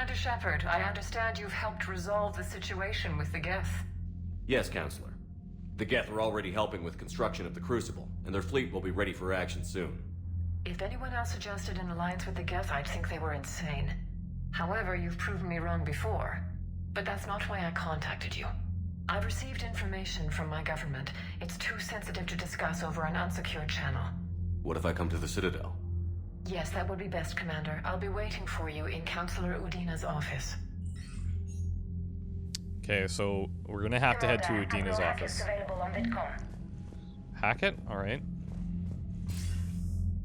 Commander Shepard, I understand you've helped resolve the situation with the Geth. Yes, Counselor. The Geth are already helping with construction of the Crucible, and their fleet will be ready for action soon. If anyone else suggested an alliance with the Geth, I'd think they were insane. However, you've proven me wrong before. But that's not why I contacted you. I've received information from my government. It's too sensitive to discuss over an unsecured channel. What if I come to the Citadel? Yes, that would be best, Commander. I'll be waiting for you in Counselor Udina's office. Okay, so we're gonna have to head to Udina's office. Hackett? Alright.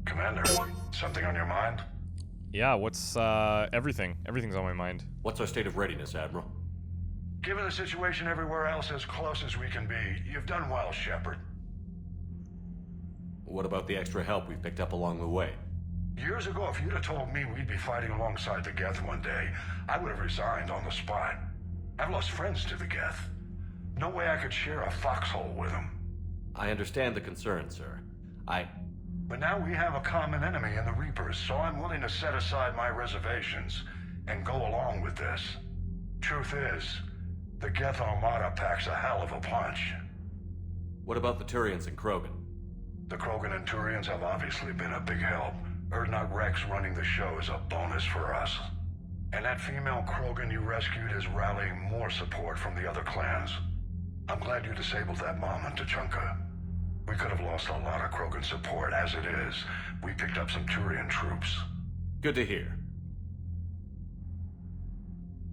Commander, something on your mind? Yeah, what's, everything? Everything's on my mind. What's our state of readiness, Admiral? Given the situation everywhere else as close as we can be, you've done well, Shepard. What about the extra help we've picked up along the way? Years ago, if you'd have told me we'd be fighting alongside the Geth one day, I would have resigned on the spot. I've lost friends to the Geth. No way I could share a foxhole with them. I understand the concern, sir. But now we have a common enemy in the Reapers, so I'm willing to set aside my reservations and go along with this. Truth is, the Geth Armada packs a hell of a punch. What about the Turians and Krogan? The Krogan and Turians have obviously been a big help. Urdnot Rex running the show is a bonus for us. And that female Krogan you rescued is rallying more support from the other clans. I'm glad you disabled that bomb on Tuchanka. We could have lost a lot of Krogan support. As it is, we picked up some Turian troops. Good to hear.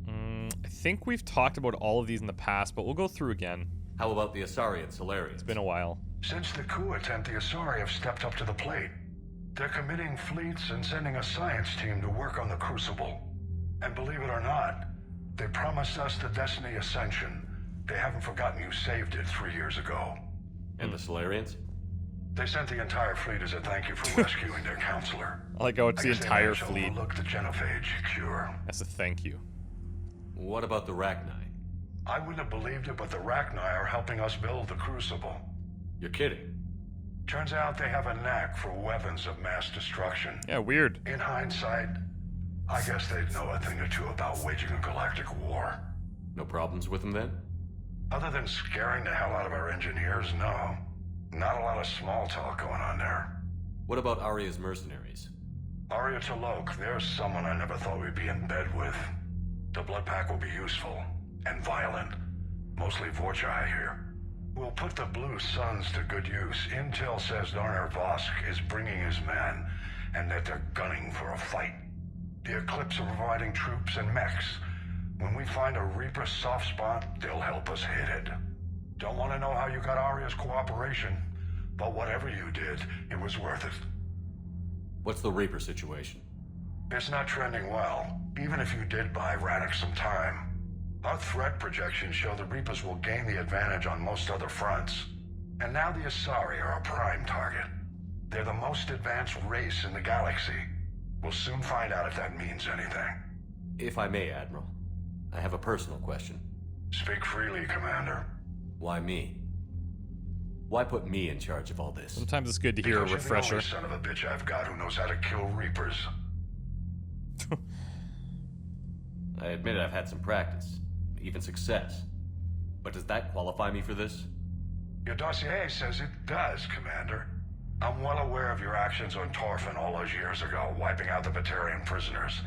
I think we've talked about all of these in the past, but we'll go through again. How about the Asari and Solarians? It's been a while. Since the coup attempt, the Asari have stepped up to the plate. They're committing fleets and sending a science team to work on the Crucible. And believe it or not, they promised us the Destiny Ascension. They haven't forgotten you saved it 3 years ago. And the Solarians? They sent the entire fleet as a thank you for rescuing their counselor. I like how it's the entire fleet. fleet. Look, the genophage cure. As a thank you. What about the Rachni? I wouldn't have believed it, but the Rachni are helping us build the Crucible. You're kidding. Turns out they have a knack for weapons of mass destruction. Yeah, weird. In hindsight, I guess they'd know a thing or two about waging a galactic war. No problems with them then? Other than scaring the hell out of our engineers, no. Not a lot of small talk going on there. What about Arya's mercenaries? Arya T'Loak, there's someone I never thought we'd be in bed with. The Blood Pack will be useful, and violent. Mostly Vorcha, I hear. We'll put the Blue Suns to good use. Intel says Darner Vosk is bringing his men, and that they're gunning for a fight. The Eclipse are providing troops and mechs. When we find a Reaper soft spot, they'll help us hit it. Don't want to know how you got Arya's cooperation, but whatever you did, it was worth it. What's the Reaper situation? It's not trending well, even if you did buy Radix some time. Our threat projections show the Reapers will gain the advantage on most other fronts. And now the Asari are a prime target. They're the most advanced race in the galaxy. We'll soon find out if that means anything. If I may, Admiral, I have a personal question. Speak freely, Commander. Why me? Why put me in charge of all this? Sometimes it's good to hear a refresher. You're the only son of a bitch I've got who knows how to kill Reapers. I admit I've had some practice, even success. But does that qualify me for this? Your dossier says it does, Commander. I'm well aware of your actions on Torfin all those years ago, wiping out the Batarian prisoners.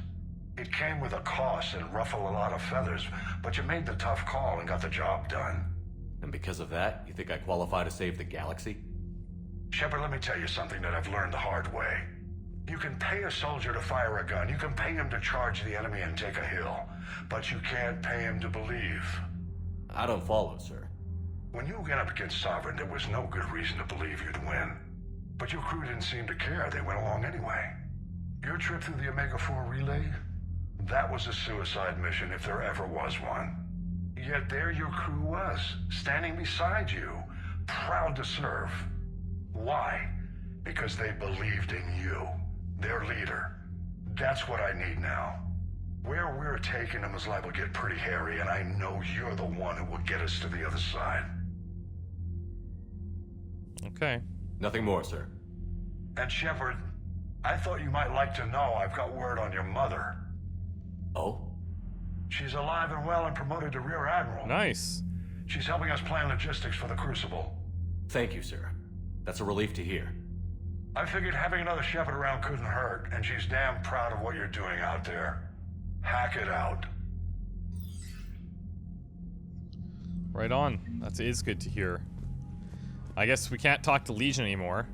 It came with a cost and ruffled a lot of feathers, but you made the tough call and got the job done. And because of that, you think I qualify to save the galaxy? Shepard, let me tell you something that I've learned the hard way. You can pay a soldier to fire a gun, you can pay him to charge the enemy and take a hill, but you can't pay him to believe. I don't follow, sir. When you went up against Sovereign, there was no good reason to believe you'd win. But your crew didn't seem to care, they went along anyway. Your trip through the Omega-4 relay? That was a suicide mission if there ever was one. Yet there your crew was, standing beside you, proud to serve. Why? Because they believed in you, their leader. That's what I need now. Where we're taking them is liable to get pretty hairy, and I know you're the one who will get us to the other side. Okay. Nothing more, sir. And Shepard, I thought you might like to know I've got word on your mother. Oh? She's alive and well and promoted to Rear Admiral. Nice. She's helping us plan logistics for the Crucible. Thank you, sir. That's a relief to hear. I figured having another Shepherd around couldn't hurt, and she's damn proud of what you're doing out there. Hack it out. Right on. That is good to hear. I guess we can't talk to Legion anymore.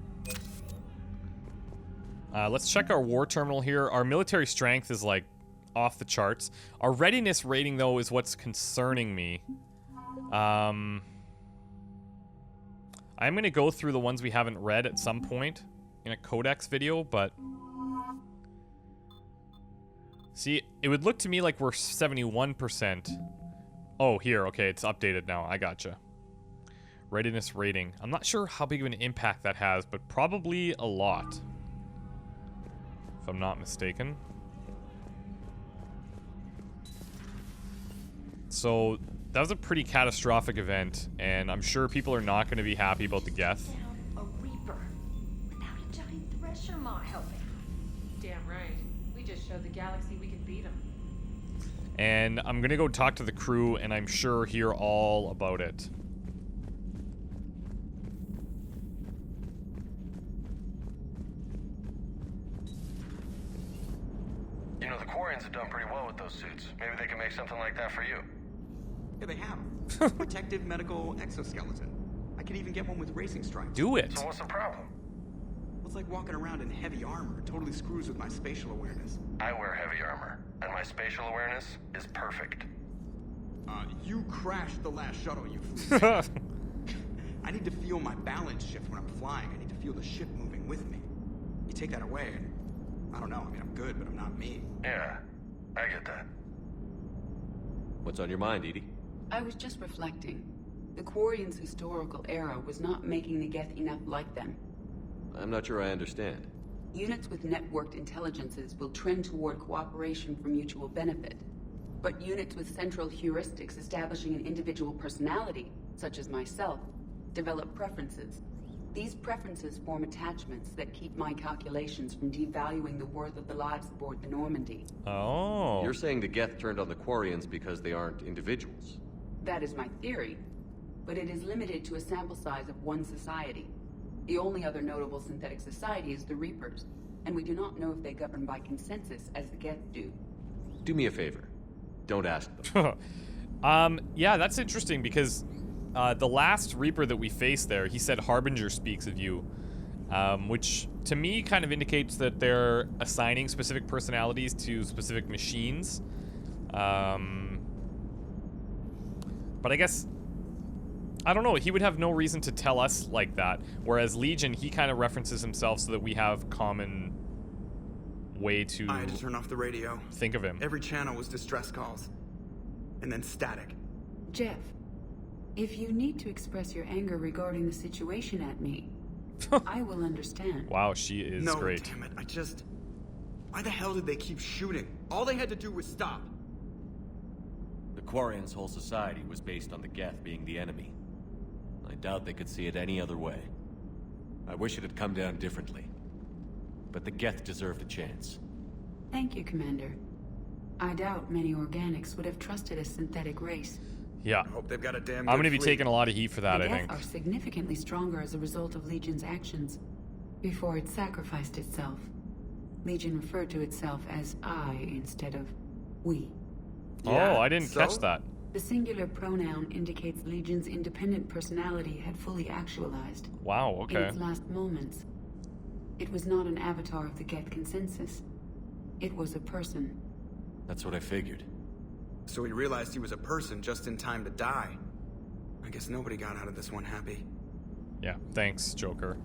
Let's check our war terminal here. Our military strength is like off the charts. Our readiness rating though is what's concerning me. I'm gonna go through the ones we haven't read at some point in a Codex video, but see, it would look to me like we're 71%. Oh, here, okay, it's updated now. I gotcha. Readiness rating. I'm not sure how big of an impact that has, but probably a lot, if I'm not mistaken. So that was a pretty catastrophic event, and I'm sure people are not going to be happy about the Geth. A Reaper without a giant thresher maw helping. Damn right. We just showed the galaxy we could beat them. And I'm going to go talk to the crew, and I'm sure hear all about it. You know, the Quarians have done pretty well with those suits. Maybe they can make something like that for you. Yeah, they have. Protective medical exoskeleton. I could even get one with racing stripes. Do it. So what's the problem? Well, it's like walking around in heavy armor. It totally screws with my spatial awareness. I wear heavy armor, and my spatial awareness is perfect. You crashed the last shuttle you flew. I need to feel my balance shift when I'm flying. I need to feel the ship moving with me. You take that away, and I don't know. I mean, I'm good, but I'm not me. Yeah, I get that. What's on your mind, Edie? I was just reflecting. The Quarians' historical era was not making the Geth enough like them. I'm not sure I understand. Units with networked intelligences will trend toward cooperation for mutual benefit. But units with central heuristics establishing an individual personality, such as myself, develop preferences. These preferences form attachments that keep my calculations from devaluing the worth of the lives aboard the Normandy. Oh. You're saying the Geth turned on the Quarians because they aren't individuals? That is my theory, but it is limited to a sample size of one society. The only other notable synthetic society is the Reapers, and we do not know if they govern by consensus as the Geth do. Do me a favor. Don't ask them. Yeah, that's interesting because the last Reaper that we faced there, he said Harbinger speaks of you, which to me kind of indicates that they're assigning specific personalities to specific machines. But I guess, I don't know, he would have no reason to tell us like that, whereas Legion, he kind of references himself so that we have common way to I had to turn off the radio. think of him. Every channel was distress calls. And then static. Jeff, if you need to express your anger regarding the situation at me, I will understand. Wow, she is No, great. damn it, why the hell did they keep shooting? All they had to do was stop. The Quarians' whole society was based on the Geth being the enemy. I doubt they could see it any other way. I wish it had come down differently. But the Geth deserved a chance. Thank you, Commander. I doubt many organics would have trusted a synthetic race. Yeah. I hope they've got a damn I'm good going to be fleet. taking a lot of heat for that, The I Geth think. are significantly stronger as a result of Legion's actions. Before it sacrificed itself, Legion referred to itself as I instead of we. Yeah, Oh, I didn't so? catch that. The singular pronoun indicates Legion's independent personality had fully actualized. Wow, In okay. its last moments, it was not an avatar of the Geth consensus. It was a person. That's what I figured. So he realized he was a person just in time to die. I guess nobody got out of this one happy. Yeah, thanks, Joker.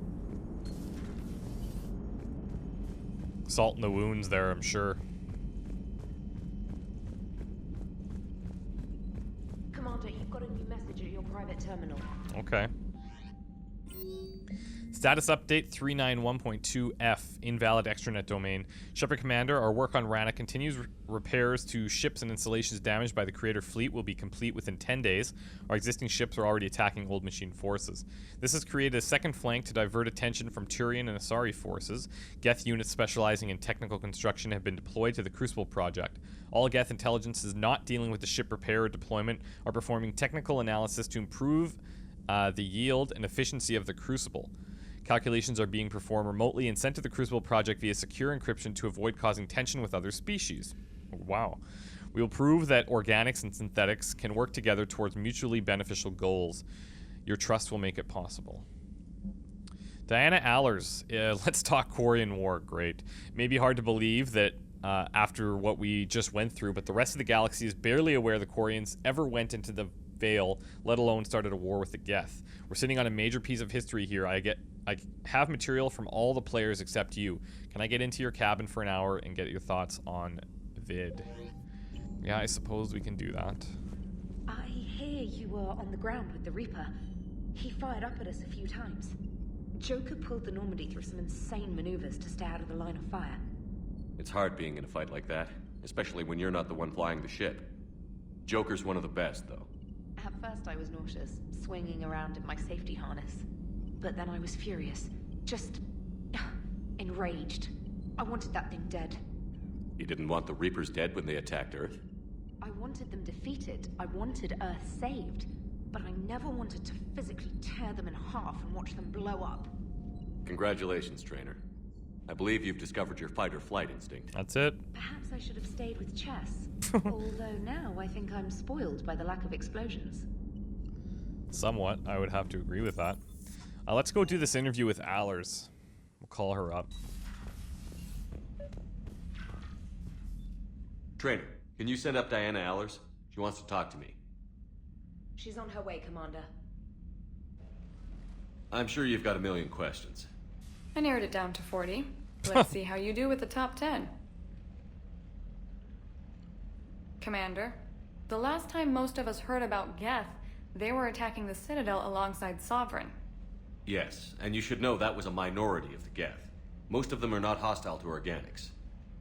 Salt in the wounds there, I'm sure. Commander, you've got a new message at your private terminal. Okay. Status update 391.2F. invalid extranet domain. Shepard Commander, our work on Rana continues. Repairs to ships and installations damaged by the Creator fleet will be complete within 10 days. Our existing ships are already attacking old machine forces. This has created a second flank to divert attention from Turian and Asari forces. Geth units specializing in technical construction have been deployed to the Crucible project. All Geth intelligences not dealing with the ship repair or deployment are performing technical analysis to improve the yield and efficiency of the Crucible. Calculations are being performed remotely and sent to the Crucible project via secure encryption to avoid causing tension with other species. Wow. We will prove that organics and synthetics can work together towards mutually beneficial goals. Your trust will make it possible. Diona Allers, let's talk Quarian War. Great. It may be hard to believe that after what we just went through, but the rest of the galaxy is barely aware the Quarians ever went into the Veil, let alone started a war with the Geth. We're sitting on a major piece of history here. I have material from all the players except you. Can I get into your cabin for an hour and get your thoughts on vid? Yeah, I suppose we can do that. I hear you were on the ground with the Reaper. He fired up at us a few times. Joker pulled the Normandy through some insane maneuvers to stay out of the line of fire. It's hard being in a fight like that, especially when you're not the one flying the ship. Joker's one of the best, though. At first I was nauseous, swinging around in my safety harness. But then I was furious. Just enraged. I wanted that thing dead. You didn't want the Reapers dead when they attacked Earth? I wanted them defeated. I wanted Earth saved. But I never wanted to physically tear them in half and watch them blow up. Congratulations, Trainer. I believe you've discovered your fight-or-flight instinct. That's it. Perhaps I should have stayed with chess. Although now I think I'm spoiled by the lack of explosions. Somewhat. I would have to agree with that. Let's go do this interview with Allers. We'll call her up. Trainer, can you send up Diona Allers? She wants to talk to me. She's on her way, Commander. I'm sure you've got a million questions. I narrowed it down to 40. Let's see how you do with the top 10. Commander, the last time most of us heard about Geth, they were attacking the Citadel alongside Sovereign. Yes, and you should know that was a minority of the Geth. Most of them are not hostile to organics.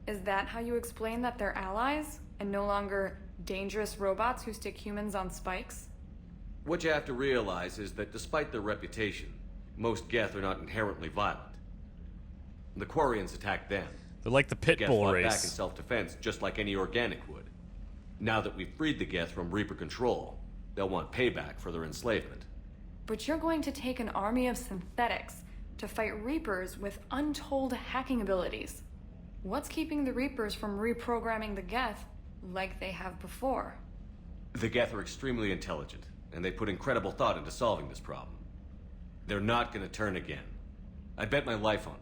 Is that how you explain that they're allies, and no longer dangerous robots who stick humans on spikes? What you have to realize is that despite their reputation, most Geth are not inherently violent. The Quarians attacked them. They're like the pit Geth bull fought race. back in self-defense, just like any organic would. Now that we've freed the Geth from Reaper control, they'll want payback for their enslavement. But you're going to take an army of synthetics to fight Reapers with untold hacking abilities. What's keeping the Reapers from reprogramming the Geth like they have before? The Geth are extremely intelligent, and they put incredible thought into solving this problem. They're not gonna turn again. I bet my life on it.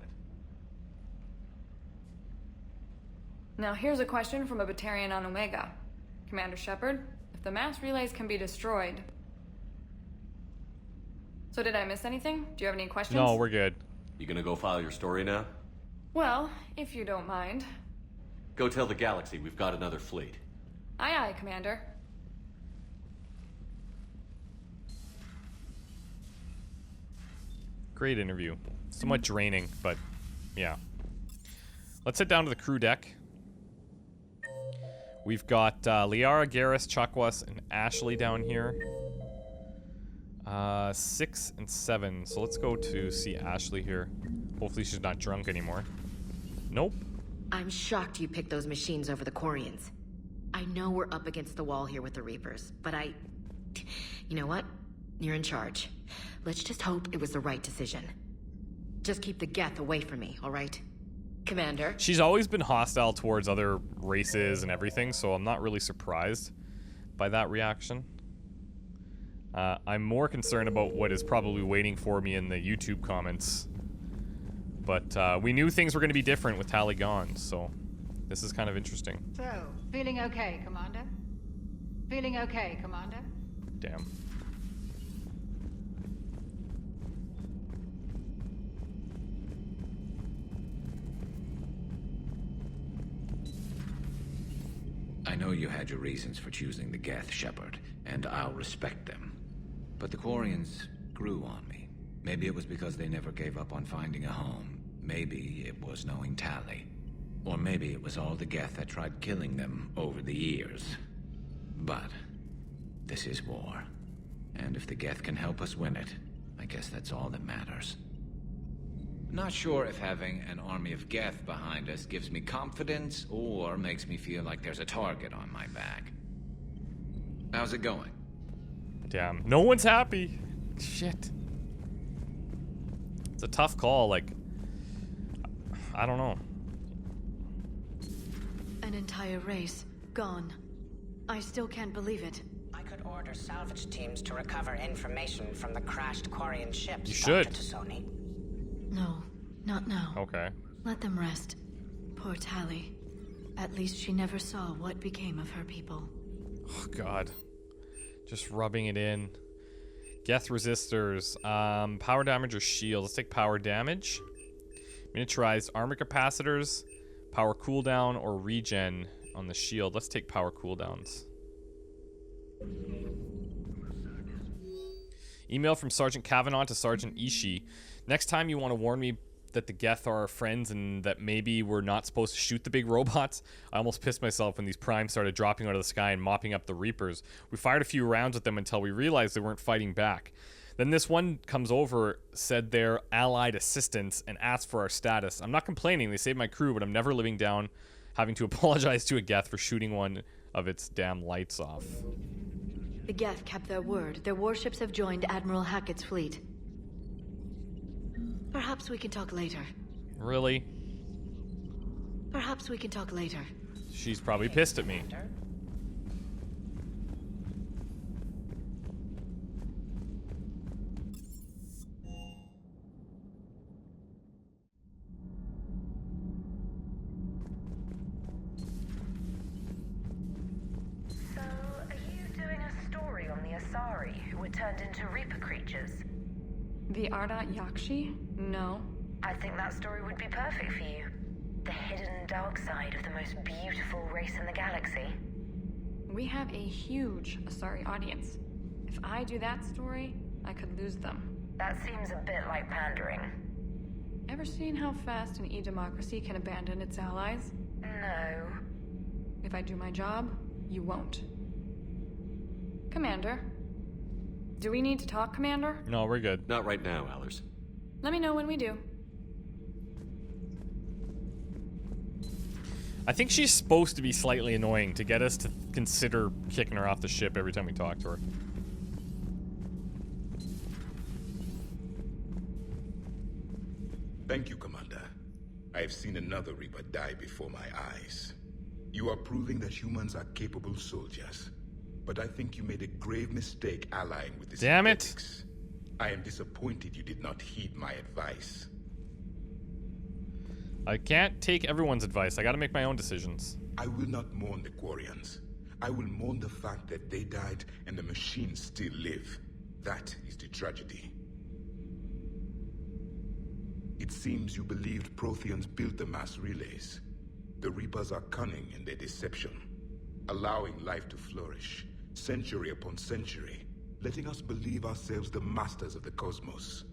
Now here's a question from a Batarian on Omega. Commander Shepard, if the mass relays can be destroyed... So did I miss anything? Do you have any questions? No, we're good. You gonna go file your story now? Well, if you don't mind. Go tell the galaxy we've got another fleet. Aye aye, Commander. Great interview. Somewhat draining, but yeah. Let's head down to the crew deck. We've got Liara, Garrus, Chakwas, and Ashley down here. 6 and 7. So let's go to see Ashley here. Hopefully she's not drunk anymore. Nope. I'm shocked you picked those machines over the Quarians. I know we're up against the wall here with the Reapers, but you know what? You're in charge. Let's just hope it was the right decision. Just keep the Geth away from me, all right? Commander? She's always been hostile towards other races and everything, so I'm not really surprised by that reaction. I'm more concerned about what is probably waiting for me in the YouTube comments. But we knew things were going to be different with Tali gone, so this is kind of interesting. So, feeling okay, Commander? Feeling okay, Commander? Damn. I know you had your reasons for choosing the Geth, Shepard, and I'll respect them. But the Quarians grew on me. Maybe it was because they never gave up on finding a home. Maybe it was knowing Tally. Or maybe it was all the Geth that tried killing them over the years. But this is war. And if the Geth can help us win it, I guess that's all that matters. Not sure if having an army of Geth behind us gives me confidence or makes me feel like there's a target on my back. How's it going? Damn, no one's happy. Shit. It's a tough call, like, I don't know. An entire race gone. I still can't believe it. I could order salvage teams to recover information from the crashed Quarian ships. You should. Dr. Tassoni. No, not now. Okay. Let them rest. Poor Tally. At least she never saw what became of her people. Oh, God. Just rubbing it in. Geth resistors. Power damage or shield. Let's take power damage. Miniaturized armor capacitors. Power cooldown or regen on the shield. Let's take power cooldowns. Email from Sergeant Kavanaugh to Sergeant Ishii. Next time you want to warn me that the Geth are our friends and that maybe we're not supposed to shoot the big robots. I almost pissed myself when these primes started dropping out of the sky and mopping up the Reapers. We fired a few rounds with them until we realized they weren't fighting back. Then this one comes over, said they're allied assistants, and asked for our status. I'm not complaining, they saved my crew, but I'm never living down having to apologize to a Geth for shooting one of its damn lights off. The Geth kept their word. Their warships have joined Admiral Hackett's fleet. Perhaps we can talk later. Really? Perhaps we can talk later. She's probably pissed at me. So, are you doing a story on the Asari who were turned into Reaper creatures? The Ardat Yakshi? No. I think that story would be perfect for you. The hidden dark side of the most beautiful race in the galaxy. We have a huge Asari audience. If I do that story, I could lose them. That seems a bit like pandering. Ever seen how fast an e-democracy can abandon its allies? No. If I do my job, you won't. Commander. Do we need to talk, Commander? No, we're good. Not right now, Allers. Let me know when we do. I think she's supposed to be slightly annoying to get us to consider kicking her off the ship every time we talk to her. Thank you, Commander. I have seen another Reaper die before my eyes. You are proving that humans are capable soldiers. But I think you made a grave mistake allying with the synthetics. I am disappointed you did not heed my advice. I can't take everyone's advice. I gotta make my own decisions. I will not mourn the Quarians. I will mourn the fact that they died and the machines still live. That is the tragedy. It seems you believed Protheans built the mass relays. The Reapers are cunning in their deception, allowing life to flourish, century upon century, letting us believe ourselves the masters of the cosmos.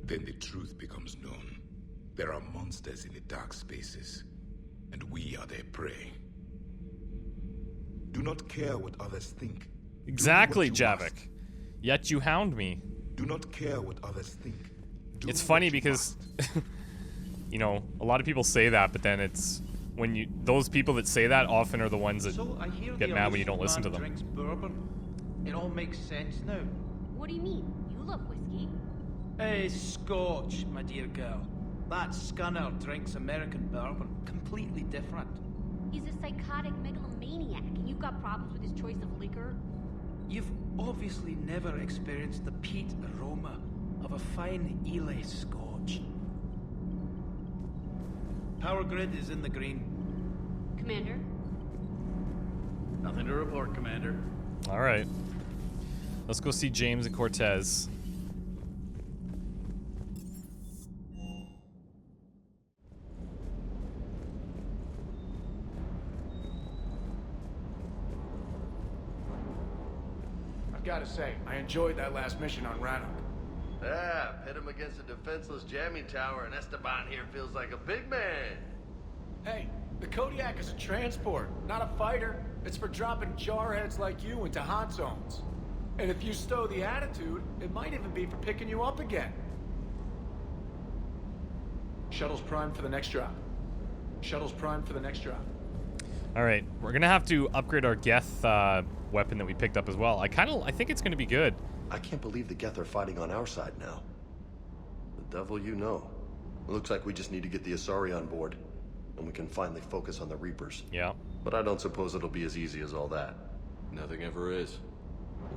Then the truth becomes known. There are monsters in the dark spaces, and we are their prey. Do not care what others think. Exactly, Javik. Yet you hound me. Do not care what others think. It's funny because, you know, a lot of people say that, but then it's when you those people that say that often are the ones that get mad when you don't listen to them. Drinks bourbon. It all makes sense now. What do you mean? You love whiskey. Hey, Scotch, my dear girl. That scunner drinks American bourbon. Completely different. He's a psychotic megalomaniac, and you've got problems with his choice of liquor? You've obviously never experienced the peat aroma of a fine Ely Scotch. Power grid is in the green. Commander? Nothing to report, Commander. All right. Let's go see James and Cortez. I've got to say, I enjoyed that last mission on Rannoch. Yeah, pit him against a defenseless jamming tower, and Esteban here feels like a big man. Hey, the Kodiak is a transport, not a fighter. It's for dropping jarheads like you into hot zones. And if you stow the attitude, it might even be for picking you up again. Shuttle's primed for the next drop. Shuttle's primed for the next drop. All right, we're gonna have to upgrade our Geth weapon that we picked up as well. I think it's gonna be good. I can't believe the Geth are fighting on our side now. The devil you know. It looks like we just need to get the Asari on board, and we can finally focus on the Reapers. Yeah. But I don't suppose it'll be as easy as all that. Nothing ever is.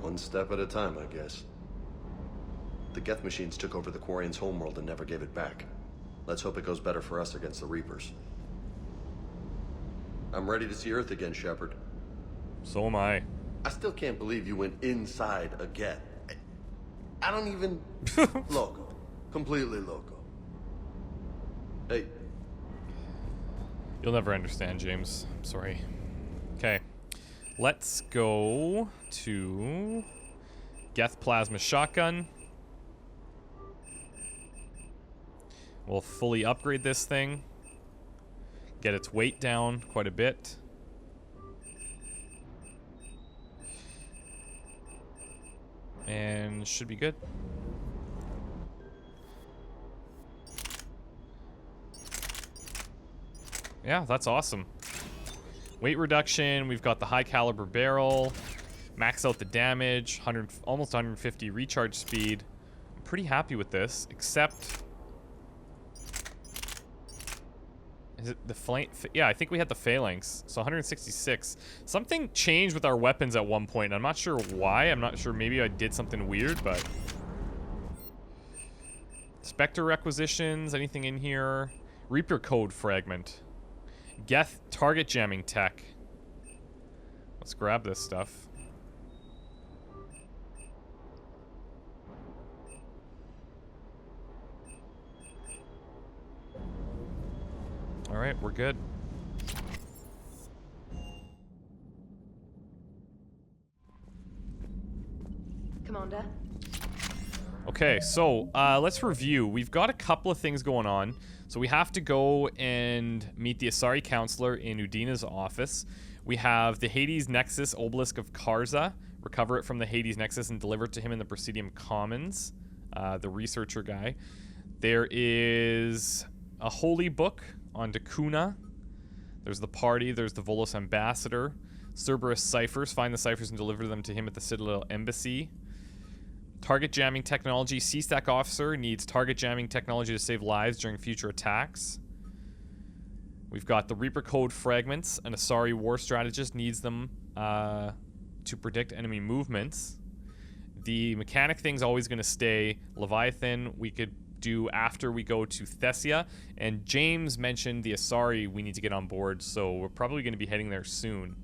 One step at a time, I guess. The Geth machines took over the Quarian's homeworld and never gave it back. Let's hope it goes better for us against the Reapers. I'm ready to see Earth again, Shepard. So am I. I still can't believe you went inside a Geth. I don't even... Loco. Completely loco. Hey. You'll never understand, James. I'm sorry. Okay. Let's go to Geth Plasma Shotgun. We'll fully upgrade this thing. Get its weight down quite a bit. And should be good. Yeah, that's awesome. Weight reduction, we've got the high caliber barrel, max out the damage, almost 150 recharge speed. I'm pretty happy with this, except... Is it the flank? Yeah, I think we had the phalanx, so 166. Something changed with our weapons at one point. I'm not sure why. I'm not sure. Maybe I did something weird, but... Spectre requisitions, anything in here? Reaper code fragment. Geth target jamming tech. Let's grab this stuff. All right, we're good. Commander. Okay, so let's review. We've got a couple of things going on. So we have to go and meet the Asari counselor in Udina's office. We have the Hades Nexus Obelisk of Karza. Recover it from the Hades Nexus and deliver it to him in the Presidium Commons. The researcher guy. There is a holy book on Dakuna. There's the party. There's the Volos ambassador. Cerberus ciphers. Find the ciphers and deliver them to him at the Citadel Embassy. Target jamming technology. C-Stack officer needs target jamming technology to save lives during future attacks. We've got the Reaper code fragments. An Asari war strategist needs them to predict enemy movements. The mechanic thing's always going to stay. Leviathan we could do after we go to Thessia. And James mentioned the Asari we need to get on board, so we're probably going to be heading there soon.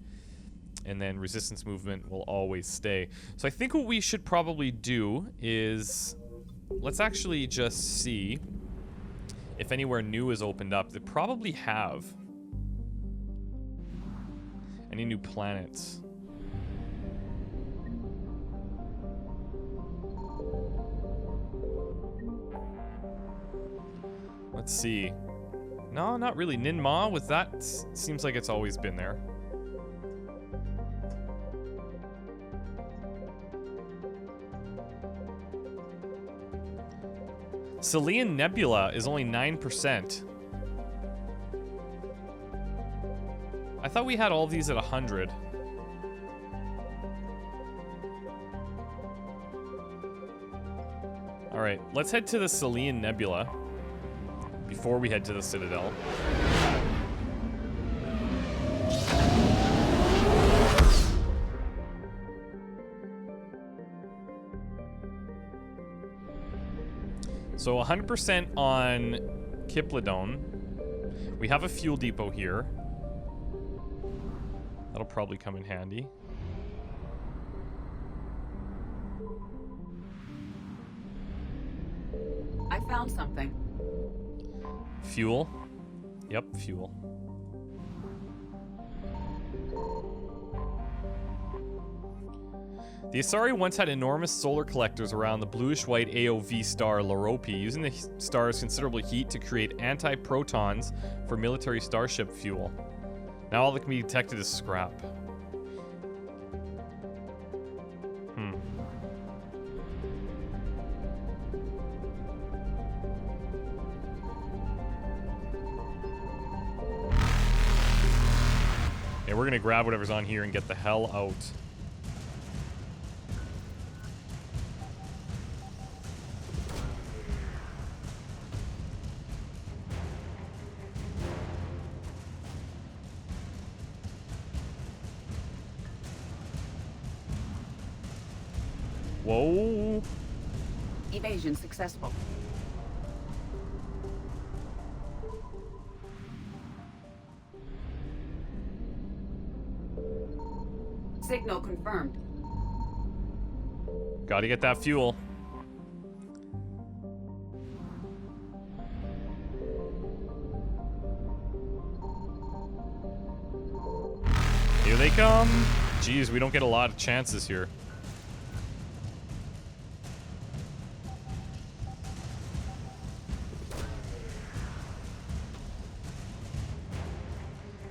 And then resistance movement will always stay. So I think what we should probably do is... Let's actually just see if anywhere new is opened up. They probably have. Any new planets? Let's see. No, not really. Ninma, was that? Seems like it's always been there. Saline Nebula is only 9%. I thought we had all of these at 100. Alright, let's head to the Saline Nebula before we head to the Citadel. So 100% on Kiplodone. We have a fuel depot here. That'll probably come in handy. I found something. Fuel? Yep, fuel. The Asari once had enormous solar collectors around the bluish-white AOV star Loropi, using the star's considerable heat to create anti-protons for military starship fuel. Now all that can be detected is scrap. Yeah, we're gonna grab whatever's on here and get the hell out. Whoa. Evasion successful. Signal confirmed. Gotta get that fuel. Here they come. Jeez, we don't get a lot of chances here.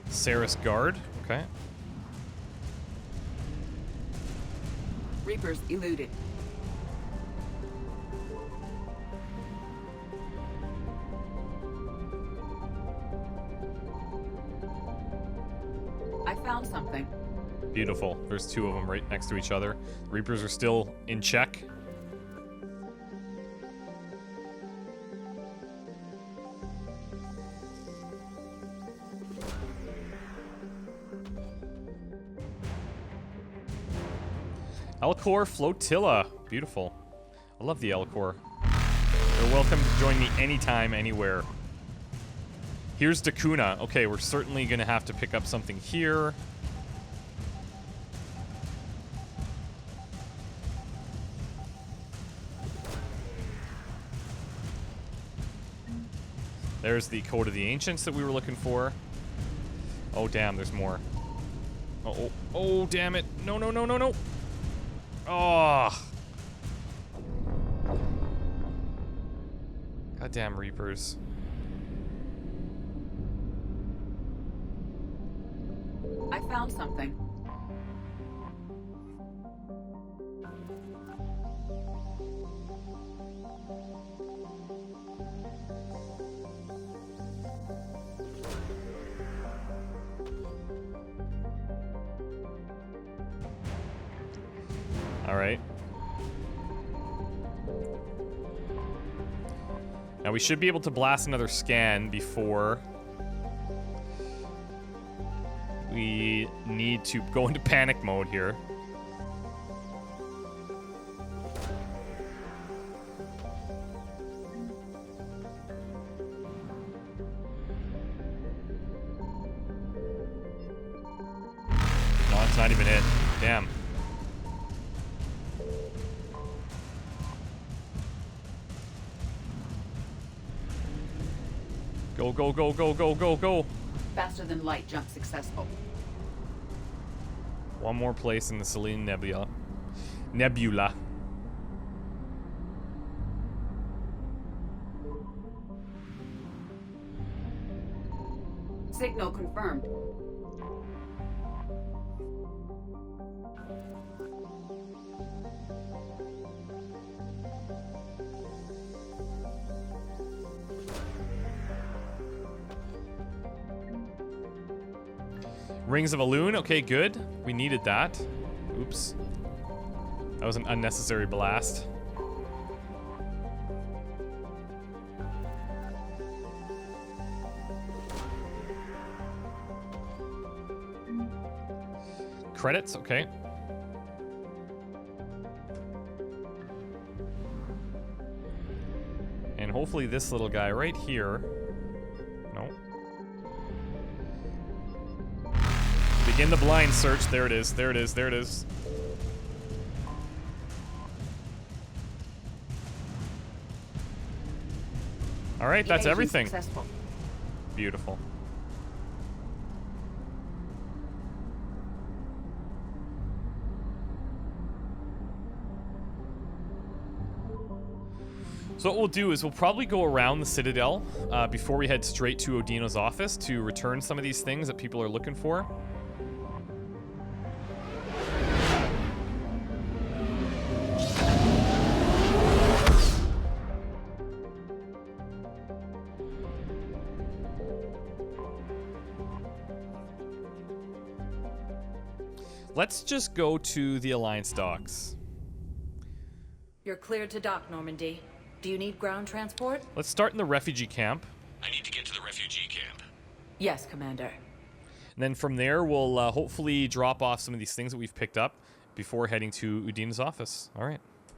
Saris Guard, okay. Reapers eluded. I found something. Beautiful. There's two of them right next to each other. Reapers are still in check. Elcor Flotilla. Beautiful. I love the Elcor. They're welcome to join me anytime, anywhere. Here's Dakuna. Okay, we're certainly going to have to pick up something here. There's the Code of the Ancients that we were looking for. Oh, damn, there's more. Oh, oh, damn it. No, no, no, no, no. Oh. Goddamn Reapers. I found something. All right. Now we should be able to blast another scan before we need to go into panic mode here. No, it's not even it. Damn. Go, go, go, go, go, go, go. Faster than light jump successful. One more place in the Saline Nebula. Nebula. Signal confirmed. Rings of Elune. Okay, good. We needed that. Oops. That was an unnecessary blast. Credits. Okay. And hopefully this little guy right here. No. Begin the blind search. There it is. There it is. There it is. All right, that's everything. Successful. Beautiful. So what we'll do is we'll probably go around the Citadel before we head straight to Odino's office to return some of these things that people are looking for. Let's just go to the Alliance docks. You're cleared to dock, Normandy. Do you need ground transport? Let's start in the refugee camp. I need to get to the refugee camp. Yes, Commander. And then from there, we'll hopefully drop off some of these things that we've picked up before heading to Udina's office. All right.